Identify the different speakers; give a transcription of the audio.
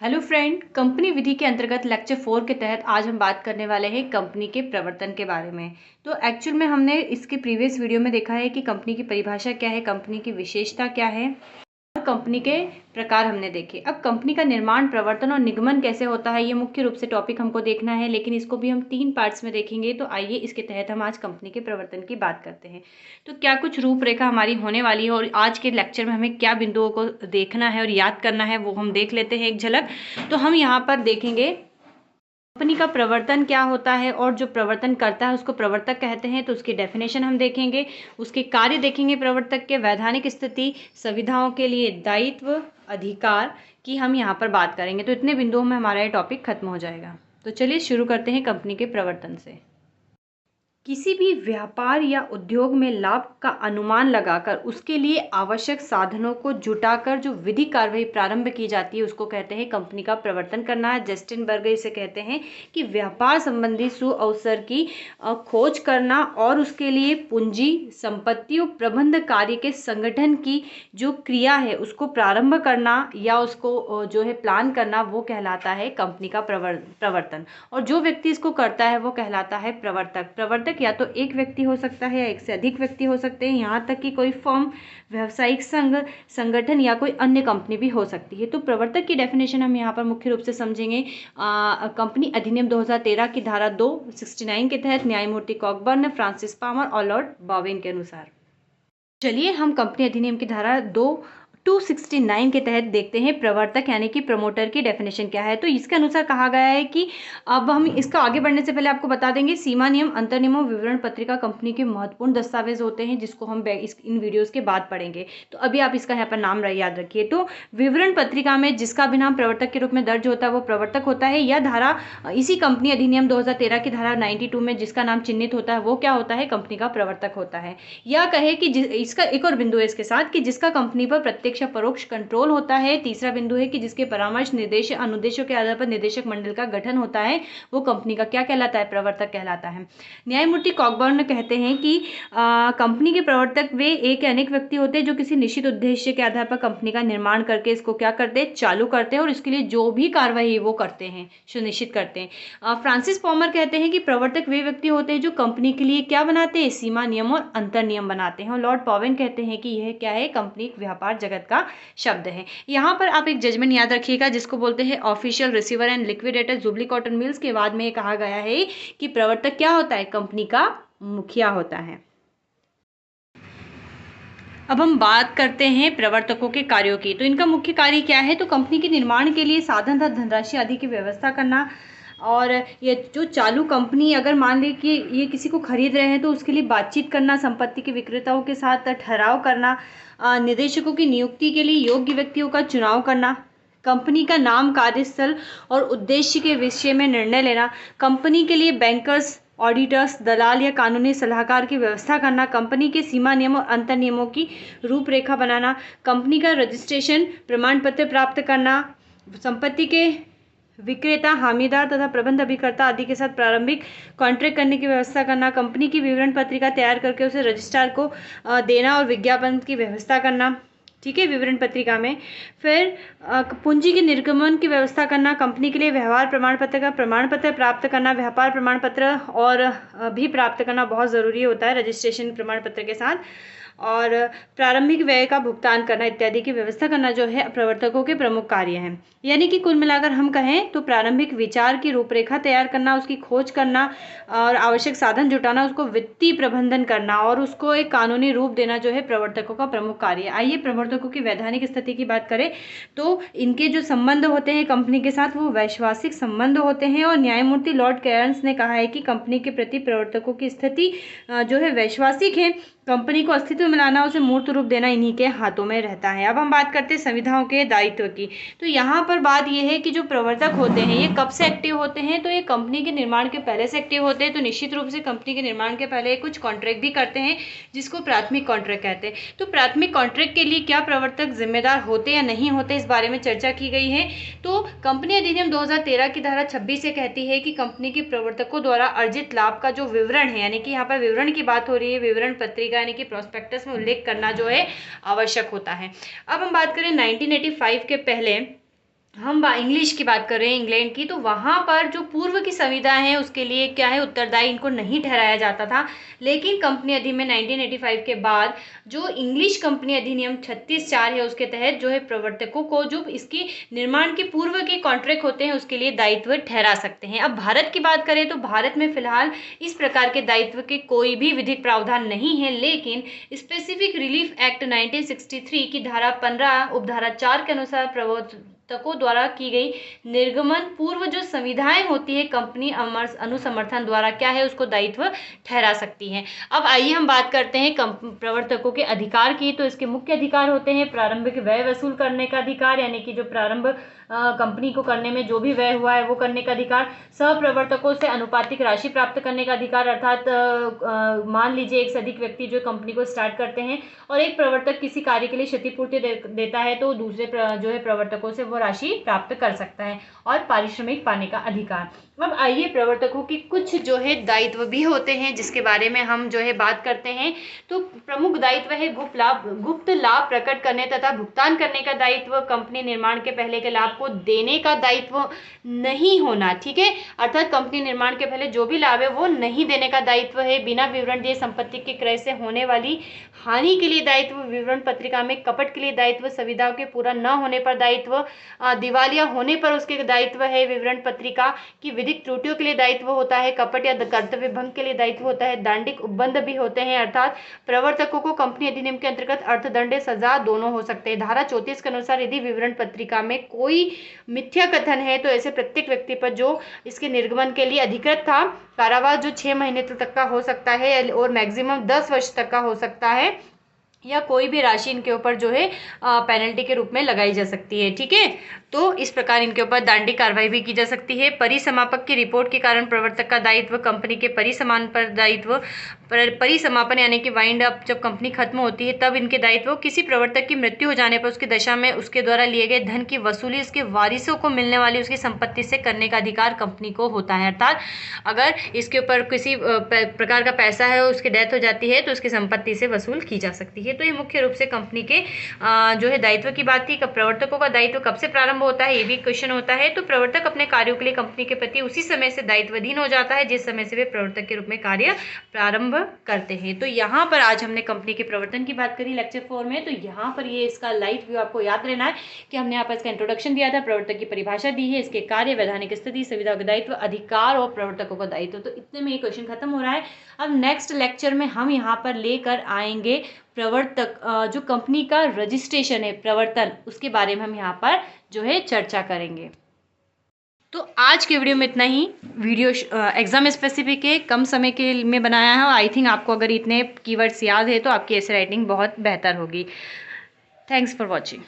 Speaker 1: Hello friend, company विधि के अंतर्गत lecture 4 के तहत आज हम बात करने वाले हैं कंपनी के प्रवर्तन के बारे में। तो एक्चुअल में हमने इसके प्रीवियस वीडियो में देखा है कि कंपनी की परिभाषा क्या है, कंपनी की विशेषता क्या है और कंपनी के प्रकार हमने देखे। अब कंपनी का निर्माण, प्रवर्तन और निगमन कैसे होता है, ये मुख्य रूप से टॉपिक हमको देखना है, लेकिन इसको भी हम 3 पार्ट्स में देखेंगे। तो आइए इसके तहत हम आज कंपनी के प्रवर्तन की बात करते हैं। तो क्या कुछ रूपरेखा हमारी होने वाली है और आज के लेक्चर में हमें क्या बिंदुओं को देखना है और याद करना है, वो हम देख लेते हैं एक झलक। तो हम यहाँ पर देखेंगे कंपनी का प्रवर्तन क्या होता है और जो प्रवर्तन करता है उसको प्रवर्तक कहते हैं। तो उसकी डेफिनेशन हम देखेंगे, उसके कार्य देखेंगे, प्रवर्तक के वैधानिक स्थिति, सुविधाओं के लिए दायित्व, अधिकार की हम यहाँ पर बात करेंगे। तो इतने बिंदुओं में हमारा ये टॉपिक खत्म हो जाएगा। तो चलिए शुरू करते हैं कंपनी के प्रवर्तन से। किसी भी व्यापार या उद्योग में लाभ का अनुमान लगाकर उसके लिए आवश्यक साधनों को जुटाकर जो विधि कार्रवाई प्रारंभ की जाती है उसको कहते हैं कंपनी का प्रवर्तन करना। जस्टिन बर्गर इसे कहते हैं कि व्यापार संबंधी सुअवसर की खोज करना और उसके लिए पूंजी, संपत्तियों, प्रबंध कार्य के संगठन की जो क्रिया है उसको प्रारंभ करना या उसको जो है प्लान करना, वो कहलाता है कंपनी का प्रवर्तन। और जो व्यक्ति इसको करता है वो कहलाता है प्रवर्तक। प्रवर्तक या तो एक व्यक्ति हो सकता है या एक से अधिक व्यक्ति हो सकते हैं, यहाँ तक कि कोई फर्म, व्यावसायिक संघ, संगठन या कोई अन्य कंपनी भी हो सकती है। तो प्रवर्तक की डेफिनेशन हम यहाँ पर मुख्य रूप से समझेंगे कंपनी अधिनियम 2013 की धारा 269 के तहत न्यायमूर्ति कॉकबर्न, फ्रांसिस पामर और लॉर्ड बावेन के अनुसार। चलिए हम कंपनी अधिनियम की धारा 269 के तहत देखते हैं प्रवर्तक यानी कि प्रमोटर की डेफिनेशन क्या है। तो इसके अनुसार कहा गया है कि अब हम इसका आगे बढ़ने से पहले आपको बता देंगे सीमा नियम, अंतर नियमों, विवरण पत्रिका कंपनी के महत्वपूर्ण दस्तावेज होते हैं जिसको हम इन वीडियोस के बाद पढ़ेंगे। तो अभी आप इसका यहाँ पर नाम याद रखिए। तो विवरण पत्रिका में जिसका भी नाम प्रवर्तक के रूप में दर्ज होता है वो प्रवर्तक होता है, या धारा इसी कंपनी अधिनियम 2013 की धारा 92 में जिसका नाम चिन्हित होता है वो क्या होता है, कंपनी का प्रवर्तक होता है। या कहे कि इसका एक और बिंदु है इसके साथ कि जिसका कंपनी पर प्रत्यक्ष या परोक्ष कंट्रोल होता है। तीसरा बिंदु है कि जिसके परामर्श, निर्देश, अनुदेशों के आधार पर निदेशक मंडल का गठन होता है, वो कंपनी का क्या कहलाता है, प्रवर्तक कहलाता है। न्यायमूर्ति कॉकबर्न कहते हैं कि कंपनी के प्रवर्तक वे एक या अनेक व्यक्ति होते हैं जो किसी निश्चित उद्देश्य के आधार पर कंपनी का निर्माण करके इसको क्या करते हैं, चालू करते हैं और इसके लिए जो भी कार्रवाई वो करते हैं, सुनिश्चित करते हैं। फ्रांसिस पॉमर कहते हैं कि प्रवर्तक वे व्यक्ति होते हैं जो कंपनी के लिए क्या बनाते हैं, सीमा नियम और अंतर नियम बनाते हैं। और लॉर्ड पॉवेन कहते हैं कि यह क्या है, कंपनी व्यापार जगत का शब्द है। यहाँ पर आप एक जजमेंट याद रखिएगा जिसको बोलते हैं official receiver and liquidator jubilee cotton mills के बाद में ये कहा गया है कि प्रवर्तक क्या होता है, कंपनी का मुखिया होता है। अब हम बात करते हैं प्रवर्तकों के कार्यों की। तो इनका मुख्य कार्य क्या है, तो कंपनी के निर्माण के लिए साधन तथा धनराशि आदि की व्यवस्था करना। और ये जो चालू कंपनी अगर मान ली कि ये किसी को खरीद रहे हैं तो उसके लिए बातचीत करना, संपत्ति के विक्रेताओं के साथ ठहराव करना, निदेशकों की नियुक्ति के लिए योग्य व्यक्तियों का चुनाव करना, कंपनी का नाम, कार्यस्थल और उद्देश्य के विषय में निर्णय लेना, कंपनी के लिए बैंकर्स, ऑडिटर्स, दलाल या कानूनी सलाहकार की व्यवस्था करना, कंपनी के सीमा नियम और अंतर नियमों की रूपरेखा बनाना, कंपनी का रजिस्ट्रेशन प्रमाण पत्र प्राप्त करना, संपत्ति के विक्रेता, हामीदार तथा प्रबंध अभिकर्ता आदि के साथ प्रारंभिक कॉन्ट्रैक्ट करने की व्यवस्था करना, कंपनी की विवरण पत्रिका तैयार करके उसे रजिस्ट्रार को देना और विज्ञापन की व्यवस्था करना, ठीक है, विवरण पत्रिका में। फिर पूंजी के निर्गमन की व्यवस्था करना, कंपनी के लिए व्यवहार प्रमाण पत्र का प्रमाण पत्र प्राप्त करना, व्यापार प्रमाण पत्र और भी प्राप्त करना बहुत ज़रूरी होता है रजिस्ट्रेशन प्रमाण पत्र के साथ, और प्रारंभिक व्यय का भुगतान करना इत्यादि की व्यवस्था करना जो है प्रवर्तकों के प्रमुख कार्य हैं। यानी कि कुल मिलाकर हम कहें तो प्रारंभिक विचार की रूपरेखा तैयार करना, उसकी खोज करना और आवश्यक साधन जुटाना, उसको वित्तीय प्रबंधन करना और उसको एक कानूनी रूप देना जो है प्रवर्तकों का प्रमुख कार्य है। आइए प्रवर्तकों की वैधानिक स्थिति की बात करें तो इनके जो संबंध होते हैं कंपनी के साथ वो वैश्वासिक संबंध होते हैं। और न्यायमूर्ति लॉर्ड कैयर्न्स ने कहा है कि कंपनी के प्रति प्रवर्तकों की स्थिति जो है वैश्वासिक है। कंपनी को अस्तित्व में लाना, उसे मूर्त रूप देना इन्हीं के हाथों में रहता है। अब हम बात करते हैं संविधाओं के दायित्व की। तो यहाँ पर बात यह है कि जो प्रवर्तक होते हैं ये कब से एक्टिव होते हैं, तो ये कंपनी के निर्माण के पहले से एक्टिव होते हैं। तो निश्चित रूप से कंपनी के निर्माण के पहले कुछ कॉन्ट्रैक्ट भी करते हैं जिसको प्राथमिक कॉन्ट्रैक्ट कहते हैं। तो प्राथमिक कॉन्ट्रैक्ट के लिए क्या प्रवर्तक जिम्मेदार होते या नहीं होते, इस बारे में चर्चा की गई है। तो कंपनी अधिनियम 2013 की धारा 26 से कहती है कि कंपनी के प्रवर्तकों द्वारा अर्जित लाभ का जो विवरण है, यानी कि यहाँ पर विवरण की बात हो रही है, विवरण पत्रिका यानी कि प्रोस्पेक्टस में उल्लेख करना जो है आवश्यक होता है। अब हम बात करें 1985 के पहले हम इंग्लिश की बात कर रहे हैं इंग्लैंड की, तो वहाँ पर जो पूर्व की संविदा है उसके लिए क्या है, उत्तरदायी इनको नहीं ठहराया जाता था। लेकिन कंपनी अधिनियम में 1985 के बाद जो इंग्लिश कंपनी अधिनियम 36(4) है उसके तहत जो है प्रवर्तकों को जो इसकी निर्माण के पूर्व के कॉन्ट्रैक्ट होते हैं उसके लिए दायित्व ठहरा सकते हैं। अब भारत की बात करें तो भारत में फिलहाल इस प्रकार के दायित्व के कोई भी विधिक प्रावधान नहीं है, लेकिन स्पेसिफिक रिलीफ एक्ट 1963 की धारा 15 उपधारा 4 के अनुसार प्रवर्तकों द्वारा की गई निर्गमन पूर्व जो संविधाएं होती है कंपनी अनुसमर्थन द्वारा क्या है उसको दायित्व ठहरा सकती है। अब आइए हम बात करते हैं प्रवर्तकों के अधिकार की। तो इसके मुख्य अधिकार होते हैं प्रारंभिक व्यय वसूल करने का अधिकार, यानी कि जो प्रारंभ कंपनी को करने में जो भी व्यय हुआ है वो करने का अधिकार, सहप्रवर्तकों से अनुपातिक राशि प्राप्त करने का अधिकार, अर्थात मान लीजिए एक से अधिक व्यक्ति जो कंपनी को स्टार्ट करते हैं और एक प्रवर्तक किसी कार्य के लिए क्षतिपूर्ति देता है तो दूसरे जो है प्रवर्तकों से वो राशि प्राप्त कर सकता है, और पारिश्रमिक पाने का अधिकार। अब आइए प्रवर्तकों की कुछ जो है दायित्व भी होते हैं जिसके बारे में हम जो है बात करते हैं। तो प्रमुख दायित्व है गुप्त लाभ प्रकट करने तथा भुगतान करने का दायित्व, कंपनी निर्माण के पहले के लाभ को देने का दायित्व नहीं होना, ठीक है, अर्थात कंपनी निर्माण के पहले जो भी लाभ है वो नहीं देने का दायित्व है। बिना विवरण दिए संपत्ति के क्रय से होने वाली हानि के लिए दायित्व, विवरण पत्रिका में कपट के लिए दायित्व, संविदाओं के पूरा न होने पर दायित्व, दिवालिया होने पर उसके दायित्व है, विवरण पत्रिका की विधिक त्रुटियों के लिए दायित्व होता है, कपट या कर्तव्य भंग के लिए दायित्व होता है, दांडिक उपबंध भी होते हैं, अर्थात प्रवर्तकों को कंपनी अधिनियम के अंतर्गत अर्थदंड सजा दोनों हो सकते हैं। धारा 34 के अनुसार यदि विवरण पत्रिका में कोई मिथ्या कथन है तो ऐसे प्रत्येक व्यक्ति पर जो इसके निर्गमन के लिए अधिकृत था कारावास जो 6 महीने तक का हो सकता है और मैक्सिमम 10 वर्ष तक का हो सकता है, या कोई भी राशि इनके ऊपर जो है पेनल्टी के रूप में लगाई जा सकती है, ठीक है। तो इस प्रकार इनके ऊपर दंडिक कार्रवाई भी की जा सकती है। परिसमापक की रिपोर्ट के कारण प्रवर्तक का दायित्व, कंपनी के परिसमान पर दायित्व, परिसमापन यानी कि वाइंड अप, जब कंपनी खत्म होती है तब इनके दायित्व, किसी प्रवर्तक की मृत्यु हो जाने पर उसकी दशा में उसके द्वारा लिए गए धन की वसूली उसके वारिसों को मिलने वाली उसकी संपत्ति से करने का अधिकार कंपनी को होता है, अर्थात अगर इसके ऊपर किसी प्रकार का पैसा है उसकी डेथ हो जाती है तो उसकी संपत्ति से वसूल की जा सकती है। तो ये मुख्य रूप से कंपनी के जो है दायित्व की बात थी। प्रवर्तकों का दायित्व कब से प्रारंभ होता है ये भी क्वेश्चन होता है। तो प्रवर्तक अपने कार्यों के लिए कंपनी के प्रति उसी समय से दायित्वाधीन हो जाता है जिस समय से वे प्रवर्तक के रूप में कार्य प्रारंभ करते हैं। तो यहाँ पर आज हमने कंपनी के प्रवर्तन की बात करी लेक्चर 4 में। तो यहाँ पर ये इसका लाइट व्यू आपको याद रहना है कि हमने यहाँ पर इसका इंट्रोडक्शन दिया था, प्रवर्तक की परिभाषा दी है, इसके कार्य, वैधानिक स्थिति, संविदा का दायित्व, अधिकार और प्रवर्तकों का दायित्व। तो इतने में ये क्वेश्चन खत्म हो रहा है। अब नेक्स्ट लेक्चर में हम यहाँ पर लेकर आएंगे प्रवर्तक जो कंपनी का रजिस्ट्रेशन है प्रवर्तन, उसके बारे में हम यहाँ पर जो है चर्चा करेंगे। तो आज के वीडियो में इतना ही। वीडियो एग्जाम स्पेसिफिक है, कम समय के में बनाया है और आई थिंक आपको अगर इतने कीवर्ड्स याद है तो आपकी ऐसे राइटिंग बहुत बेहतर होगी। Thanks for watching.